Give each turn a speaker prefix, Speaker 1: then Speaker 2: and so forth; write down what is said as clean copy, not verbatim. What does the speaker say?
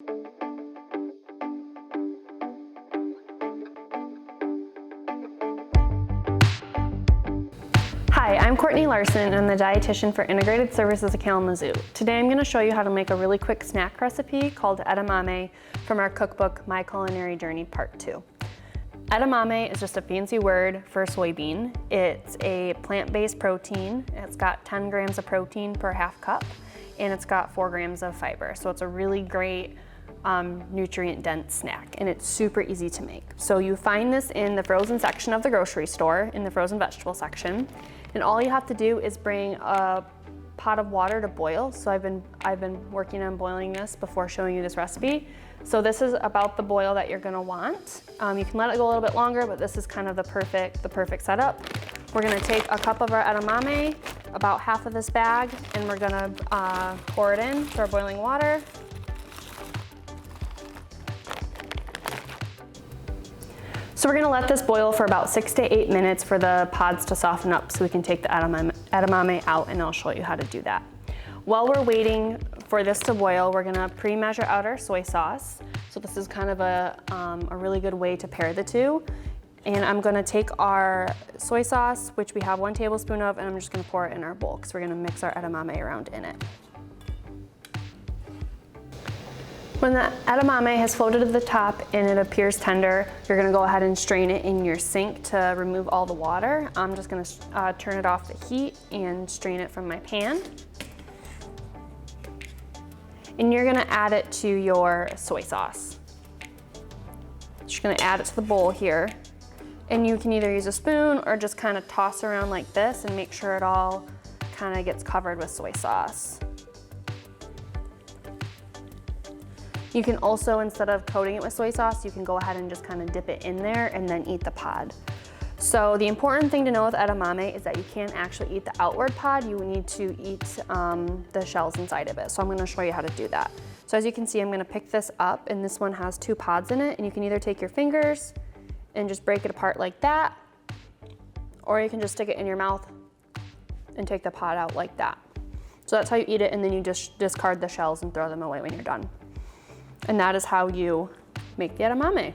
Speaker 1: Hi, I'm Courtney Larson and I'm the dietitian for Integrated Services of Kalamazoo. Today I'm going to show you how to make a really quick snack recipe called edamame from our cookbook, My Culinary Journey Part 2. Edamame is just a fancy word for soybean. It's a plant-based protein. It's got 10 grams of protein per half cup, and it's got 4 grams of fiber. So it's a really great nutrient-dense snack, and it's super easy to make. So you find this in the frozen section of the grocery store, in the frozen vegetable section, and all you have to do is bring a pot of water to boil. So I've been working on boiling this before showing you this recipe. So this is about the boil that you're gonna want. You can let it go a little bit longer, but this is kind of the perfect setup. We're gonna take a cup of our edamame, about half of this bag, and we're gonna pour it into our boiling water. So we're gonna let this boil for about 6 to 8 minutes for the pods to soften up so we can take the edamame out, and I'll show you how to do that. While we're waiting for this to boil, we're gonna pre-measure out our soy sauce. So this is kind of a really good way to pair the two. And I'm gonna take our soy sauce, which we have 1 tablespoon of, and I'm just gonna pour it in our bowl because we're gonna mix our edamame around in it. When the edamame has floated to the top and it appears tender, you're gonna go ahead and strain it in your sink to remove all the water. I'm just gonna turn it off the heat and strain it from my pan. And you're gonna add it to your soy sauce. Just gonna add it to the bowl here. And you can either use a spoon or just kind of toss around like this and make sure it all kind of gets covered with soy sauce. You can also, instead of coating it with soy sauce, you can go ahead and just kind of dip it in there and then eat the pod. So the important thing to know with edamame is that you can't actually eat the outward pod. You need to eat the shells inside of it. So I'm gonna show you how to do that. So as you can see, I'm gonna pick this up, and this one has 2 pods in it, and you can either take your fingers and just break it apart like that, or you can just stick it in your mouth and take the pod out like that. So that's how you eat it, and then you just discard the shells and throw them away when you're done. And that is how you make the edamame.